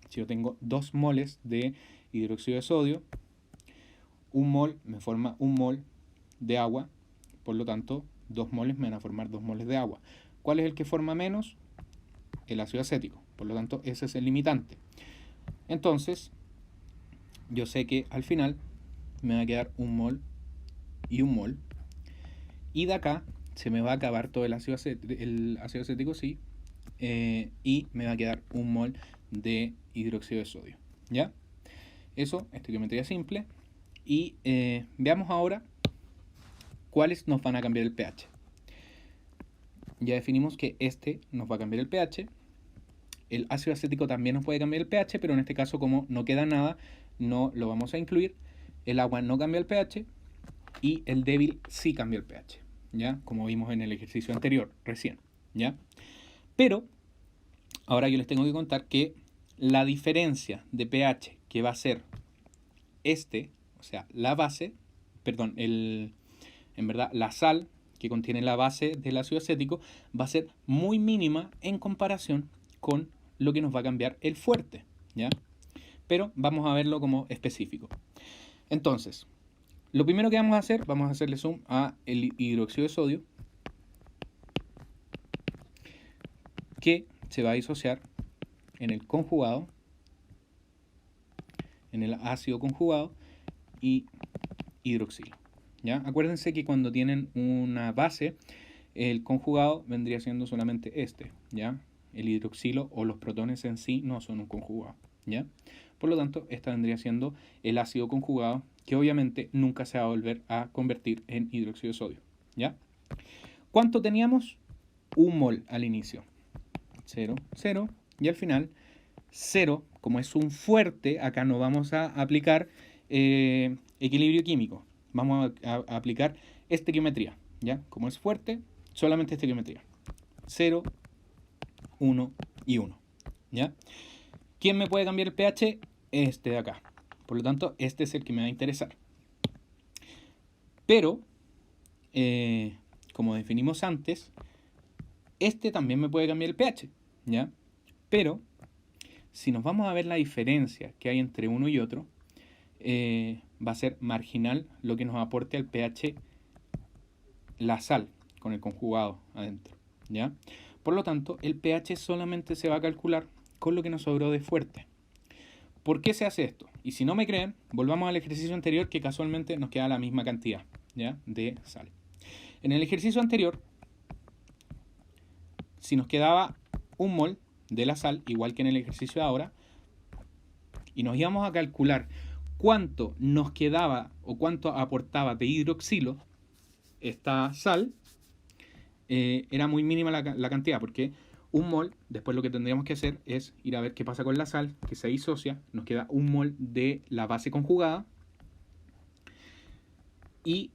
si yo tengo 2 moles de hidróxido de sodio, 1 mol me forma 1 mol de agua, por lo tanto 2 moles me van a formar 2 moles de agua. ¿Cuál es el que forma menos? El ácido acético, por lo tanto ese es el limitante. Entonces yo sé que al final me va a quedar 1 mol y 1 mol, y de acá se me va a acabar todo el ácido acético, sí, y me va a quedar 1 mol de hidróxido de sodio, ¿ya? Eso, estequiometría simple. Y veamos ahora cuáles nos van a cambiar el pH. Ya definimos que este nos va a cambiar el pH. El ácido acético también nos puede cambiar el pH, pero en este caso, como no queda nada, no lo vamos a incluir. El agua no cambia el pH y el débil sí cambia el pH, ¿ya? Como vimos en el ejercicio anterior, recién, ¿ya? Pero ahora yo les tengo que contar que la diferencia de pH que va a ser o sea, la base, perdón, en verdad la sal que contiene la base del ácido acético va a ser muy mínima en comparación con lo que nos va a cambiar el fuerte, ¿ya? Pero vamos a verlo como específico. Entonces, lo primero que vamos a hacer, vamos a hacerle zoom a el hidróxido de sodio, que se va a disociar en el conjugado, en el ácido conjugado y hidroxilo, ¿ya? Acuérdense que cuando tienen una base, el conjugado vendría siendo solamente este, ¿ya? El hidroxilo o los protones en sí no son un conjugado, ¿ya? Por lo tanto, esta vendría siendo el ácido conjugado, que obviamente nunca se va a volver a convertir en hidróxido de sodio, ¿ya? ¿Cuánto teníamos? 1 mol al inicio. 0, 0, y al final 0, como es un fuerte, acá no vamos a aplicar equilibrio químico, vamos a aplicar estequiometría, ¿ya? Como es fuerte, solamente estequiometría. 0, 1 y 1, ¿ya? ¿Quién me puede cambiar el pH? Este de acá. Por lo tanto, este es el que me va a interesar. Pero, como definimos antes, este también me puede cambiar el pH, ¿ya? Pero, si nos vamos a ver la diferencia que hay entre uno y otro, va a ser marginal lo que nos aporte al pH la sal con el conjugado adentro, ¿ya? Por lo tanto, el pH solamente se va a calcular con lo que nos sobró de fuerte. ¿Por qué se hace esto? Y si no me creen, volvamos al ejercicio anterior, que casualmente nos queda la misma cantidad, ¿ya? De sal. En el ejercicio anterior, si nos quedaba 1 mol de la sal, igual que en el ejercicio de ahora, y nos íbamos a calcular cuánto nos quedaba o cuánto aportaba de hidroxilo esta sal, era muy mínima la cantidad, porque 1 mol, después lo que tendríamos que hacer es ir a ver qué pasa con la sal, que se disocia, nos queda 1 mol de la base conjugada, y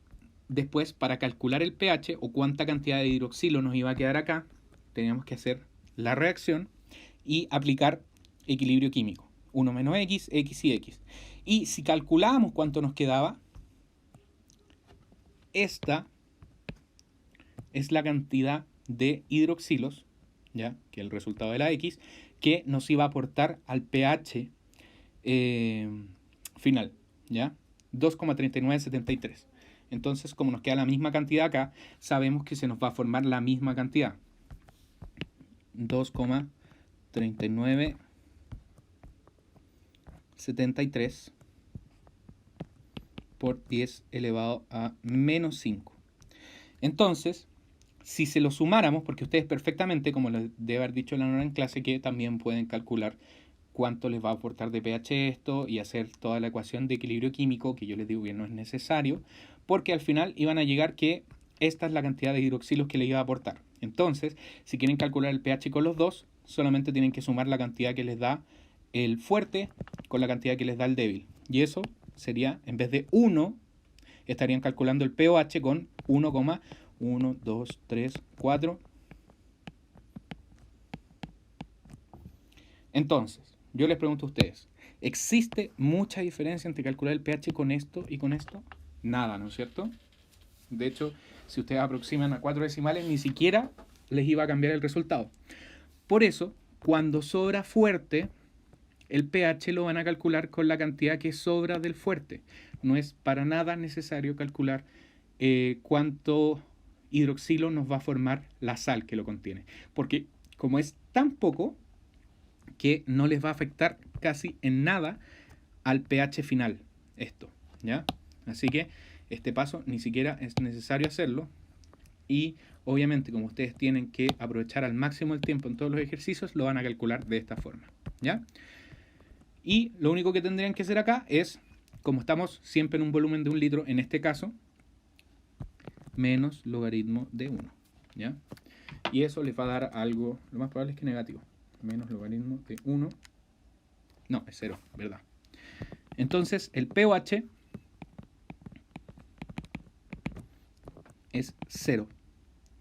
después para calcular el pH o cuánta cantidad de hidroxilo nos iba a quedar acá, teníamos que hacer la reacción y aplicar equilibrio químico, 1 menos x, x y x. Y si calculábamos cuánto nos quedaba, esta es la cantidad de hidroxilos, ¿ya? Que es el resultado de la X, que nos iba a aportar al pH final, ¿ya? 2,3973. Entonces, como nos queda la misma cantidad acá, sabemos que se nos va a formar la misma cantidad. 2,3973 por 10 elevado a menos 5. Entonces, si se lo sumáramos, porque ustedes perfectamente, como les debe haber dicho la Nora en clase, que también pueden calcular cuánto les va a aportar de pH esto y hacer toda la ecuación de equilibrio químico, que yo les digo que no es necesario, porque al final iban a llegar que esta es la cantidad de hidroxilos que le iba a aportar. Entonces, si quieren calcular el pH con los dos, solamente tienen que sumar la cantidad que les da el fuerte con la cantidad que les da el débil. Y eso sería, en vez de 1, estarían calculando el pOH con 1,1, 2, 3, 4. Entonces, yo les pregunto a ustedes, ¿existe mucha diferencia entre calcular el pH con esto y con esto? Nada, ¿no es cierto? De hecho, si ustedes aproximan a 4 decimales, ni siquiera les iba a cambiar el resultado. Por eso, cuando sobra fuerte, el pH lo van a calcular con la cantidad que sobra del fuerte. No es para nada necesario calcular cuánto hidroxilo nos va a formar la sal que lo contiene. Porque como es tan poco que no les va a afectar casi en nada al pH final esto, ¿ya? Así que este paso ni siquiera es necesario hacerlo. Y obviamente, como ustedes tienen que aprovechar al máximo el tiempo en todos los ejercicios, lo van a calcular de esta forma, ¿ya? Y lo único que tendrían que hacer acá es, como estamos siempre en un volumen de 1 litro, en este caso, menos logaritmo de 1, ¿ya? Y eso les va a dar algo, lo más probable es que negativo. Menos logaritmo de 1. No, es 0, ¿verdad? Entonces, el pOH es 0,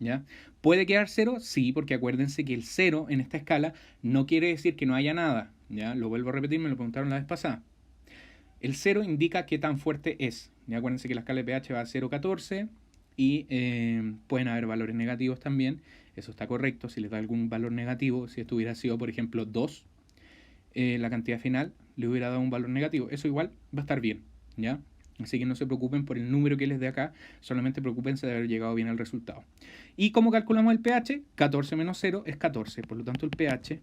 ¿ya? ¿Puede quedar 0? Sí, porque acuérdense que el 0 en esta escala no quiere decir que no haya nada, ¿ya? Lo vuelvo a repetir, me lo preguntaron la vez pasada. El 0 indica qué tan fuerte es, ¿ya? Acuérdense que la escala de pH va a 0,14 y pueden haber valores negativos también. Eso está correcto. Si les da algún valor negativo, si esto hubiera sido, por ejemplo, 2, la cantidad final le hubiera dado un valor negativo. Eso igual va a estar bien, ¿ya? Así que no se preocupen por el número que les dé acá, solamente preocúpense de haber llegado bien al resultado. ¿Y cómo calculamos el pH? 14 menos 0 es 14, por lo tanto el pH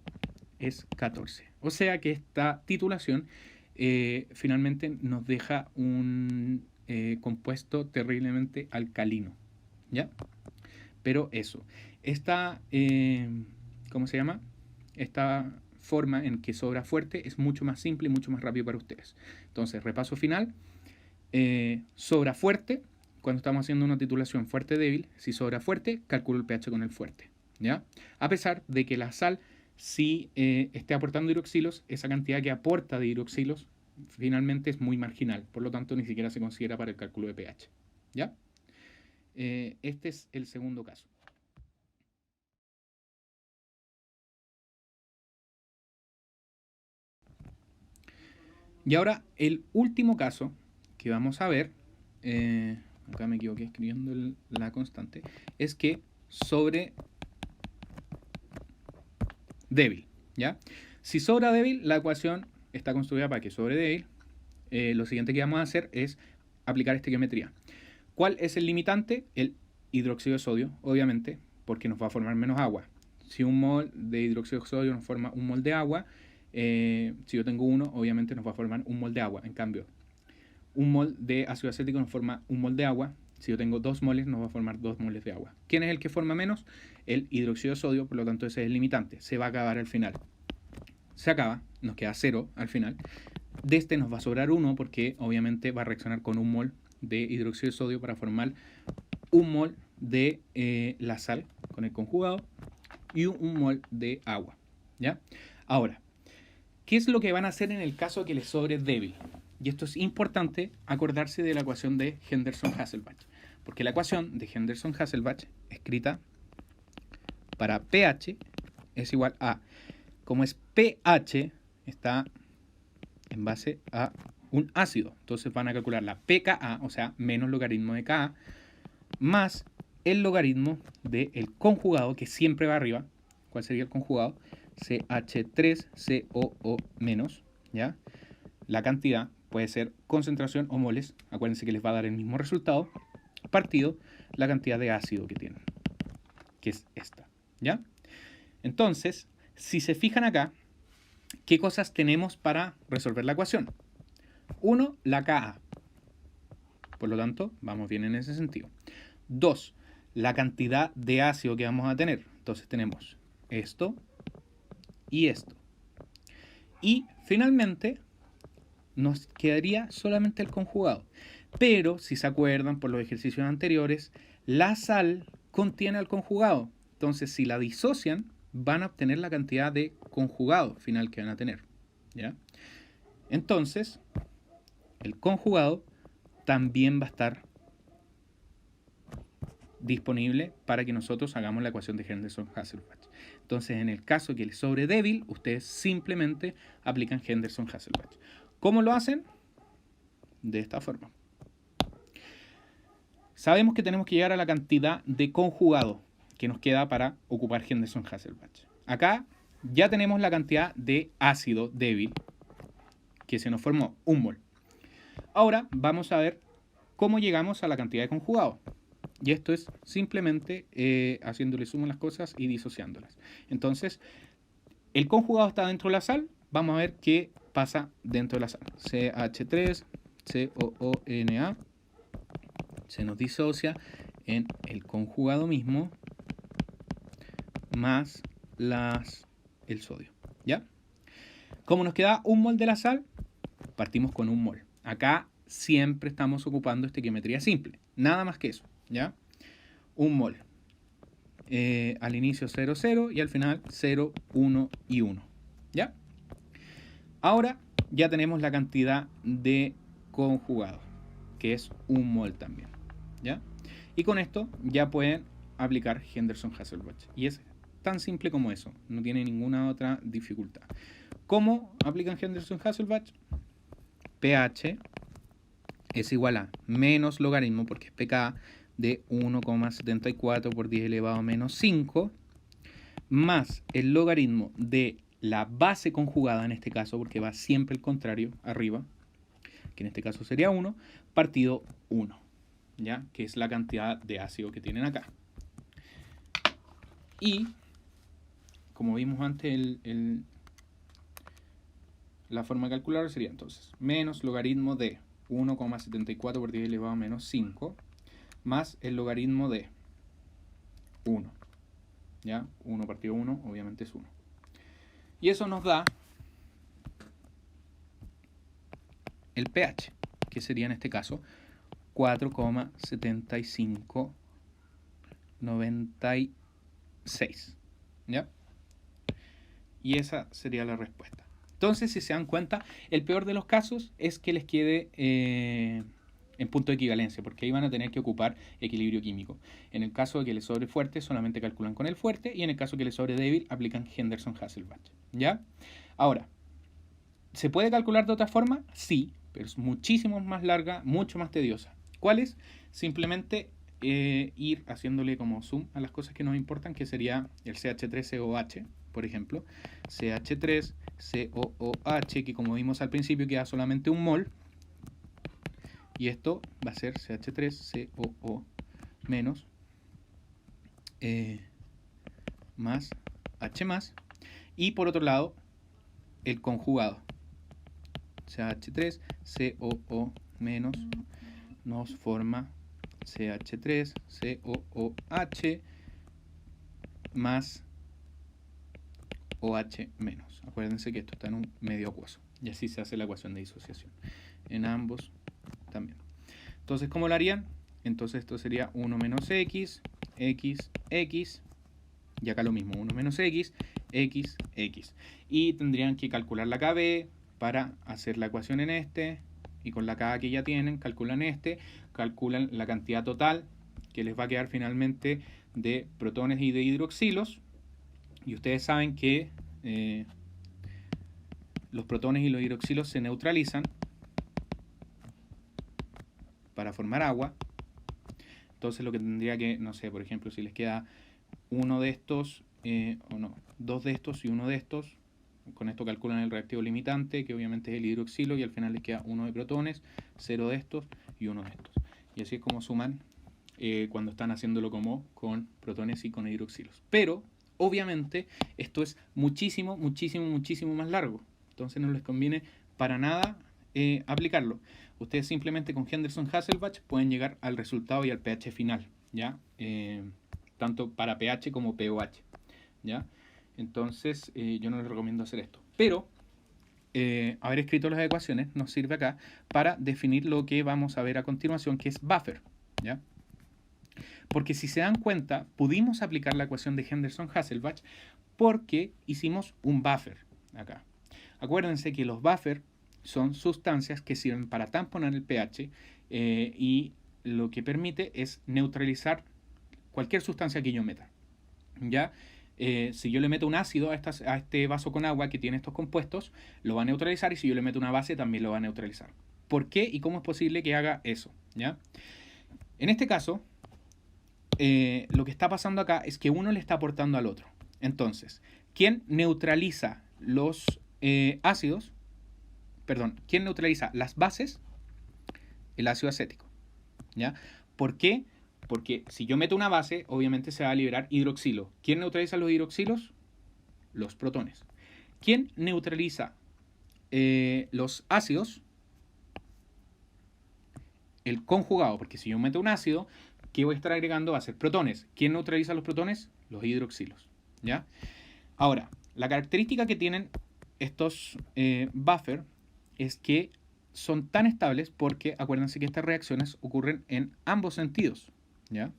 es 14. O sea que esta titulación finalmente nos deja un compuesto terriblemente alcalino, ¿ya? Pero eso, esta, ¿cómo se llama? Esta forma en que sobra fuerte es mucho más simple y mucho más rápido para ustedes. Entonces, repaso final, sobra fuerte, cuando estamos haciendo una titulación fuerte-débil, si sobra fuerte, calculo el pH con el fuerte, ¿ya? A pesar de que la sal si esté aportando hidroxilos, esa cantidad que aporta de hidroxilos finalmente es muy marginal, por lo tanto ni siquiera se considera para el cálculo de pH, ¿ya? Este es el segundo caso. Y ahora el último caso que vamos a ver, acá me equivoqué escribiendo la constante, es que sobre débil, ¿ya? Si sobra débil, la ecuación está construida para que sobre débil. Lo siguiente que vamos a hacer es aplicar estequiometría. ¿Cuál es el limitante? El hidróxido de sodio, obviamente, porque nos va a formar menos agua. Si un mol de hidróxido de sodio nos forma un mol de agua, si yo tengo 1, obviamente nos va a formar un mol de agua. En cambio, un mol de ácido acético nos forma un mol de agua. Si yo tengo 2 moles, nos va a formar 2 moles de agua. ¿Quién es el que forma menos? El hidróxido de sodio, por lo tanto ese es el limitante. Se va a acabar al final. Se acaba, nos queda 0 al final. De este nos va a sobrar 1 porque obviamente va a reaccionar con un mol de hidróxido de sodio para formar un mol de la sal con el conjugado y un mol de agua, ¿ya? Ahora, ¿qué es lo que van a hacer en el caso de que les sobre débil? Y esto es importante acordarse de la ecuación de Henderson-Hasselbalch, porque la ecuación de Henderson-Hasselbalch escrita para pH es igual a, como es pH, está en base a un ácido. Entonces van a calcular la pKa, o sea, menos logaritmo de Ka, más el logaritmo del conjugado, que siempre va arriba. ¿Cuál sería el conjugado? CH3COO menos, ¿ya? La cantidad puede ser concentración o moles, acuérdense que les va a dar el mismo resultado, partido la cantidad de ácido que tienen, que es esta, ¿ya? Entonces, si se fijan acá, ¿qué cosas tenemos para resolver la ecuación? 1, la Ka. Por lo tanto, vamos bien en ese sentido. 2, la cantidad de ácido que vamos a tener. Entonces tenemos esto y esto. Y finalmente nos quedaría solamente el conjugado. Pero, si se acuerdan por los ejercicios anteriores, la sal contiene al conjugado. Entonces, si la disocian, van a obtener la cantidad de conjugado final que van a tener, ¿ya? Entonces, el conjugado también va a estar disponible para que nosotros hagamos la ecuación de Henderson-Hasselbalch. Entonces, en el caso que les sobre débil, ustedes simplemente aplican Henderson-Hasselbalch. ¿Cómo lo hacen? De esta forma. Sabemos que tenemos que llegar a la cantidad de conjugado que nos queda para ocupar Henderson-Hasselbalch. Acá ya tenemos la cantidad de ácido débil que se nos formó, 1 mol. Ahora vamos a ver cómo llegamos a la cantidad de conjugado. Y esto es simplemente haciéndole suma a las cosas y disociándolas. Entonces, el conjugado está dentro de la sal. Vamos a ver qué pasa dentro de la sal. CH3, COONA. Se nos disocia en el conjugado mismo más el sodio. ¿Ya? Como nos queda 1 mol de la sal, partimos con 1 mol. Acá siempre estamos ocupando estequiometría simple. Nada más que eso. ¿Ya? 1 mol. Al inicio 0, 0 y al final 0, 1 y 1. ¿Ya? Ahora ya tenemos la cantidad de conjugado, que es 1 mol también. ¿Ya? Y con esto ya pueden aplicar Henderson-Hasselbalch. Y es tan simple como eso. No tiene ninguna otra dificultad. ¿Cómo aplican Henderson-Hasselbalch? pH es igual a menos logaritmo, porque es pK, de 1,74 por 10 elevado a menos 5, más el logaritmo de la base conjugada, en este caso, porque va siempre el contrario, arriba, que en este caso sería 1, partido 1, ¿ya? Que es la cantidad de ácido que tienen acá. Y, como vimos antes, la forma de calcular sería entonces menos logaritmo de 1,74 por 10 elevado a menos 5 más el logaritmo de 1. ¿Ya? 1 partido 1 obviamente es 1. Y eso nos da el pH, que sería en este caso 4,7596. ¿Ya? Y esa sería la respuesta. Entonces, si se dan cuenta, el peor de los casos es que les quede en punto de equivalencia, porque ahí van a tener que ocupar equilibrio químico. En el caso de que les sobre fuerte, solamente calculan con el fuerte, y en el caso que les sobre débil, aplican Henderson-Hasselbalch. ¿Ya? Ahora, ¿se puede calcular de otra forma? Sí, pero es muchísimo más larga, mucho más tediosa. ¿Cuál es? Simplemente ir haciéndole como zoom a las cosas que nos importan, que sería el CH3COH, por ejemplo, CH3COOH, que como vimos al principio queda solamente 1 mol, y esto va a ser CH3COO menos más H más, y por otro lado el conjugado, CH3COO menos nos forma CH3COOH más OH menos. Acuérdense que esto está en un medio acuoso. Y así se hace la ecuación de disociación. En ambos también. Entonces, ¿cómo lo harían? Entonces esto sería 1 menos X, X, X. Y acá lo mismo, 1 menos X, X, X. Y tendrían que calcular la KB para hacer la ecuación en este. Y con la K que ya tienen, calculan calculan la cantidad total que les va a quedar finalmente de protones y de hidroxilos. Y ustedes saben que los protones y los hidroxilos se neutralizan para formar agua. Entonces lo que tendría que, no sé, por ejemplo, si les queda uno de estos, o no, 2 de estos y 1 de estos, con esto calculan el reactivo limitante, que obviamente es el hidroxilo, y al final les queda 1 de protones, 0 de estos y 1 de estos. Y así es como suman cuando están haciéndolo como con protones y con hidroxilos. Pero obviamente esto es muchísimo, muchísimo, muchísimo más largo. Entonces no les conviene para nada aplicarlo. Ustedes simplemente con Henderson-Hasselbalch pueden llegar al resultado y al pH final, ¿ya? Tanto para pH como pOH, ¿ya? Entonces yo no les recomiendo hacer esto. Pero haber escrito las ecuaciones nos sirve acá para definir lo que vamos a ver a continuación, que es buffer, ¿ya? Porque si se dan cuenta, pudimos aplicar la ecuación de Henderson-Hasselbalch porque hicimos un buffer acá. Acuérdense que los buffers son sustancias que sirven para tamponar el pH y lo que permite es neutralizar cualquier sustancia que yo meta. ¿Ya? Si yo le meto un ácido a este vaso con agua que tiene estos compuestos, lo va a neutralizar, y si yo le meto una base también lo va a neutralizar. ¿Por qué y cómo es posible que haga eso? ¿Ya? En este caso, lo que está pasando acá es que uno le está aportando al otro. Entonces, ¿quién neutraliza los ácidos? Perdón, ¿quién neutraliza las bases? El ácido acético. ¿Ya? ¿Por qué? Porque si yo meto una base, obviamente se va a liberar hidroxilo. ¿Quién neutraliza los hidroxilos? Los protones. ¿Quién neutraliza los ácidos? El conjugado, porque si yo meto un ácido, ¿qué voy a estar agregando? Va a ser protones. ¿Quién neutraliza los protones? Los hidroxilos. ¿Ya? Ahora, la característica que tienen estos buffer es que son tan estables porque acuérdense que estas reacciones ocurren en ambos sentidos. ¿Ya?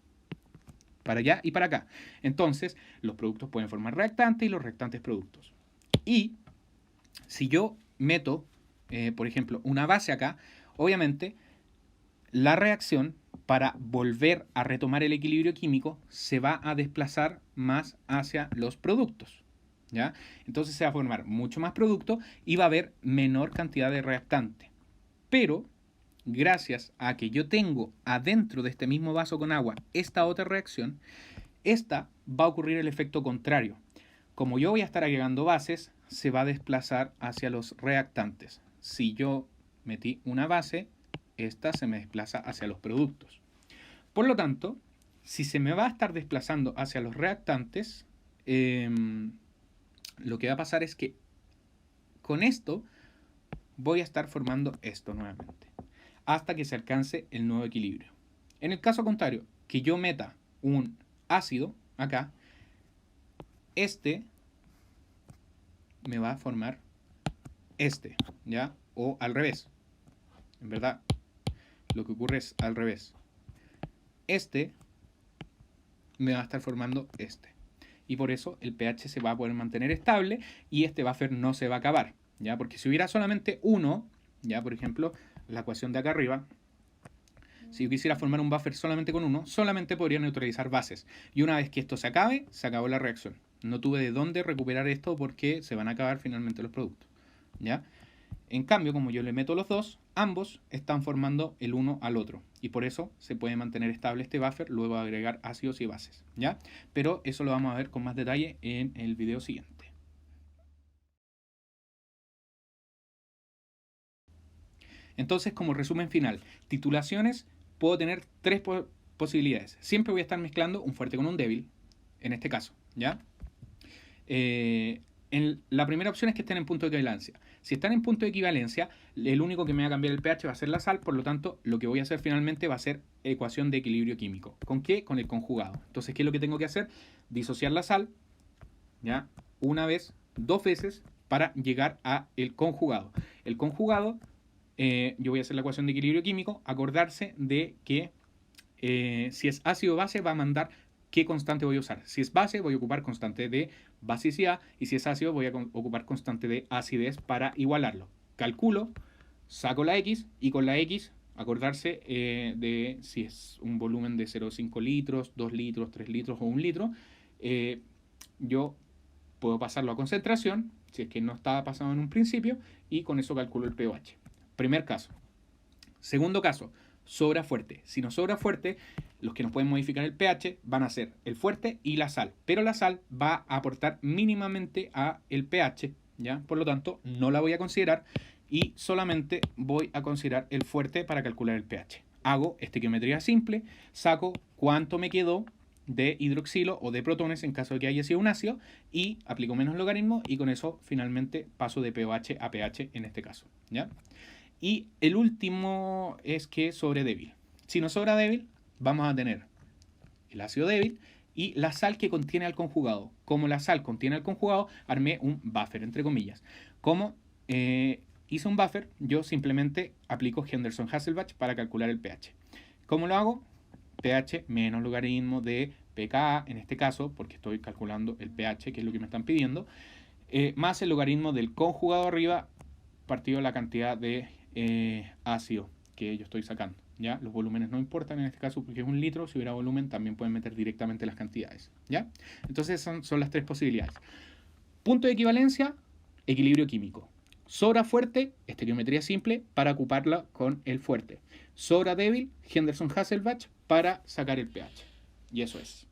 Para allá y para acá. Entonces, los productos pueden formar reactantes y los reactantes productos. Y si yo meto, por ejemplo, una base acá, obviamente la reacción, para volver a retomar el equilibrio químico, se va a desplazar más hacia los productos. ¿Ya? Entonces se va a formar mucho más producto y va a haber menor cantidad de reactante. Pero gracias a que yo tengo adentro de este mismo vaso con agua esta otra reacción, esta va a ocurrir el efecto contrario. Como yo voy a estar agregando bases, se va a desplazar hacia los reactantes. Si yo metí una base, esta se me desplaza hacia los productos. Por lo tanto, si se me va a estar desplazando hacia los reactantes, lo que va a pasar es que con esto voy a estar formando esto nuevamente, hasta que se alcance el nuevo equilibrio. En el caso contrario, que yo meta un ácido acá, este me va a formar este, ¿ya? O al revés. En verdad, lo que ocurre es al revés. Este me va a estar formando este. Y por eso el pH se va a poder mantener estable y este buffer no se va a acabar, ¿ya? Porque si hubiera solamente uno, ¿ya? Por ejemplo, la ecuación de acá arriba, si yo quisiera formar un buffer solamente con uno, solamente podría neutralizar bases. Y una vez que esto se acabe, se acabó la reacción. No tuve de dónde recuperar esto porque se van a acabar finalmente los productos, ¿ya? En cambio, como yo le meto los dos, ambos están formando el uno al otro. Y por eso se puede mantener estable este buffer luego de agregar ácidos y bases, ¿ya? Pero eso lo vamos a ver con más detalle en el video siguiente. Entonces, como resumen final, titulaciones, puedo tener tres posibilidades. Siempre voy a estar mezclando un fuerte con un débil, en este caso, ¿ya? La primera opción es que estén en punto de equivalencia. Si están en punto de equivalencia, el único que me va a cambiar el pH va a ser la sal, por lo tanto, lo que voy a hacer finalmente va a ser ecuación de equilibrio químico. ¿Con qué? Con el conjugado. Entonces, ¿qué es lo que tengo que hacer? Disociar la sal, ¿ya? Una vez, dos veces, para llegar a el conjugado. El conjugado, yo voy a hacer la ecuación de equilibrio químico, acordarse de que si es ácido base va a mandar qué constante voy a usar. Si es base, voy a ocupar constante de basicidad, y si es ácido, voy a ocupar constante de acidez para igualarlo. Calculo, saco la X, y con la X acordarse de si es un volumen de 0,5 litros, 2 litros, 3 litros o 1 litro. Yo puedo pasarlo a concentración, si es que no estaba pasado en un principio, y con eso calculo el pH. Primer caso. Segundo caso, sobra fuerte. Si nos sobra fuerte, los que nos pueden modificar el pH van a ser el fuerte y la sal, pero la sal va a aportar mínimamente a el pH, ¿ya? Por lo tanto, no la voy a considerar y solamente voy a considerar el fuerte para calcular el pH. Hago estequiometría simple, saco cuánto me quedó de hidroxilo o de protones en caso de que haya sido un ácido y aplico menos logaritmo, y con eso finalmente paso de pOH a pH en este caso, ¿ya? Y el último es que sobre débil. Si no sobra débil, vamos a tener el ácido débil y la sal que contiene al conjugado. Como la sal contiene al conjugado, armé un buffer, entre comillas. Como hice un buffer, yo simplemente aplico Henderson-Hasselbalch para calcular el pH. ¿Cómo lo hago? pH menos logaritmo de pKa, en este caso, porque estoy calculando el pH, que es lo que me están pidiendo, más el logaritmo del conjugado arriba partido la cantidad de ácido que yo estoy sacando. ¿Ya? Los volúmenes no importan en este caso porque es un litro. Si hubiera volumen también pueden meter directamente las cantidades. ¿Ya? Entonces son las tres posibilidades. Punto de equivalencia, equilibrio químico. Sobra fuerte, estequiometría simple para ocuparla con el fuerte. Sobra débil, Henderson-Hasselbalch para sacar el pH. Y eso es.